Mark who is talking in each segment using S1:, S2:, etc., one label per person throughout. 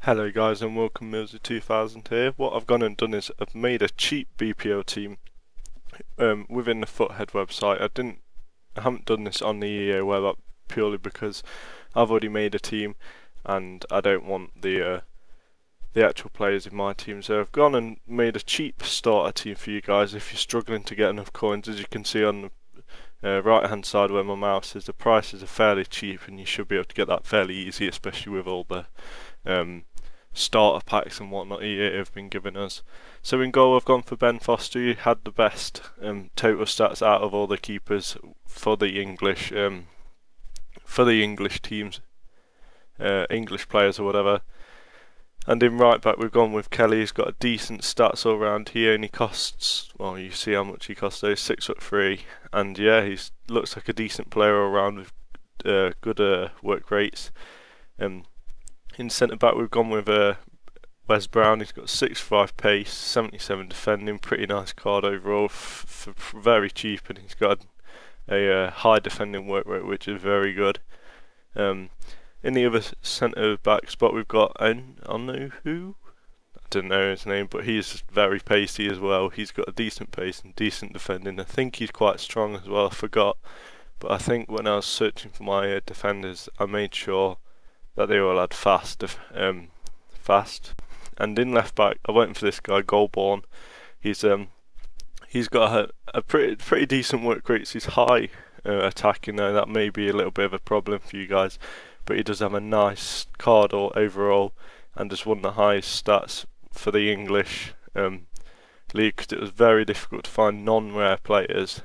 S1: Hello guys and welcome Milsy2000 here. What I've gone and done is I've made a cheap BPO team within the Foothead website. I haven't done this on the EA web app purely because I've already made a team and I don't want the actual players in my team. So I've gone and made a cheap starter team for you guys if you're struggling to get enough coins. As you can see on the right hand side where my mouse is, the prices are fairly cheap and you should be able to get that fairly easy, especially with all the starter packs and whatnot EA have been giving us. So in goal I've gone for Ben Foster. He had the best total stats out of all the keepers for the English teams, English players or whatever. And in right back we've gone with Kelly. He's got a decent stats all round. He only costs, well, you see how much he costs though, 6'3", and yeah, he looks like a decent player all round with good work rates. In centre back we've gone with Wes Brown. He's got 6'5" pace, 77 defending, pretty nice card overall for very cheap, and he's got a high defending work rate which is very good. In the other centre back spot we've got I don't know his name, but he's very pacey as well. He's got a decent pace and decent defending. I think he's quite strong as well, I forgot, but I think when I was searching for my defenders I made sure that they all had fast. And in left back I went for this guy Goldborn. He's got a pretty decent work rates. He's high attacking though. That may be a little bit of a problem for you guys, but he does have a nice card overall and just won the highest stats for the English league, because it was very difficult to find non-rare players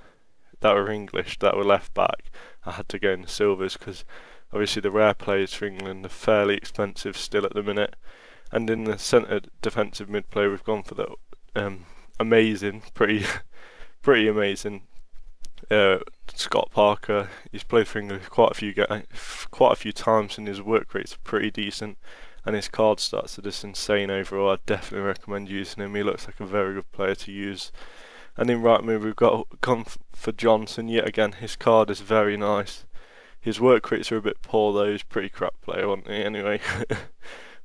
S1: that were English that were left back. I had to go in the silvers because obviously the rare players for England are fairly expensive still at the minute. And in the centre defensive mid player we've gone for the amazing, pretty amazing Scott Parker. He's played for England quite a few times and his work rates are pretty decent, and his card stats are just insane overall. I'd definitely recommend using him. He looks like a very good player to use. And in right mid we've gone for Johnson yet again. His card is very nice. His work rates are a bit poor though. He's a pretty crap player, wasn't he, anyway?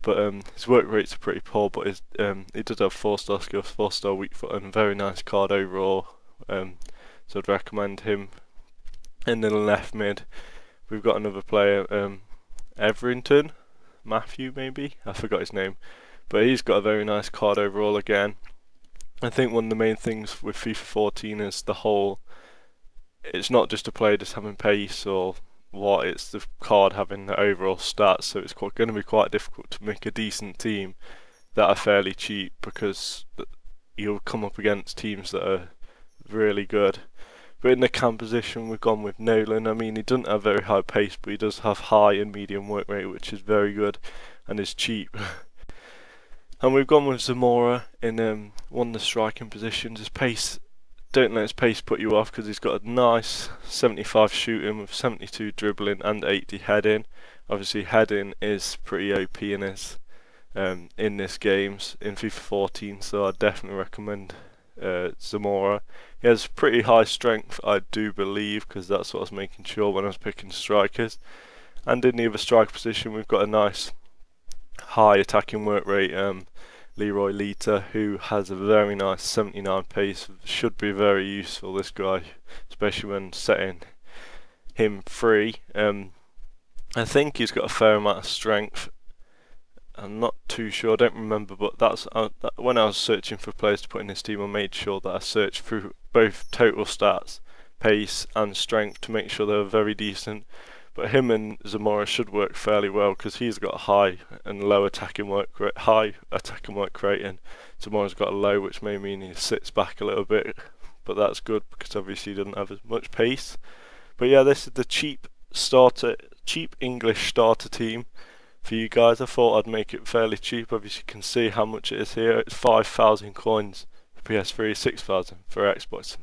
S1: But his work rates are pretty poor, but he does have 4-star skills, 4-star weak foot, and a very nice card overall. So I'd recommend him. In the left mid we've got another player, Everington, Matthew maybe? I forgot his name. But he's got a very nice card overall again. I think one of the main things with FIFA 14 is it's not just a player just having pace or what, it's the card having the overall stats, so it's going to be quite difficult to make a decent team that are fairly cheap, because you'll come up against teams that are really good. But in the cam position we've gone with Nolan. I mean, he doesn't have very high pace, but he does have high and medium work rate, which is very good and is cheap. And we've gone with Zamora in one of the striking positions. His pace, don't let his pace put you off, because he's got a nice 75 shooting with 72 dribbling and 80 heading. Obviously heading is pretty OP in this games in FIFA 14, so I definitely recommend Zamora. He has pretty high strength, I do believe, because that's what I was making sure when I was picking strikers. And in the other striker position we've got a nice high attacking work rate, Leroy Lita, who has a very nice 79 pace. Should be very useful, this guy, especially when setting him free. I think he's got a fair amount of strength. I'm not too sure, I don't remember, but that's when I was searching for players to put in this team, I made sure that I searched through both total stats, pace and strength to make sure they were very decent. But him and Zamora should work fairly well, because he's got a high and low attacking work rate, high attacking work rate, and Zamora's got a low, which may mean he sits back a little bit, but that's good because obviously he doesn't have as much pace. But yeah, this is the cheap English starter team for you guys. I thought I'd make it fairly cheap. Obviously you can see how much it is here. It's 5,000 coins for PS3, 6,000 for Xbox,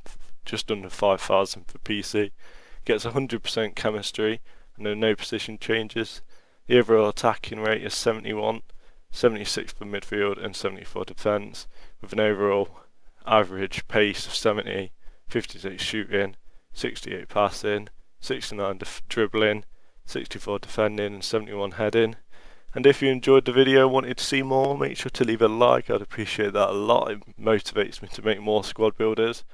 S1: just under 5,000 for PC. Gets 100% chemistry and no position changes. The overall attacking rate is 71, 76 for midfield and 74 defence, with an overall average pace of 70, 56 shooting, 68 passing, 69 dribbling, 64 defending and 71 heading. And if you enjoyed the video and wanted to see more, make sure to leave a like. I'd appreciate that a lot. It motivates me to make more squad builders.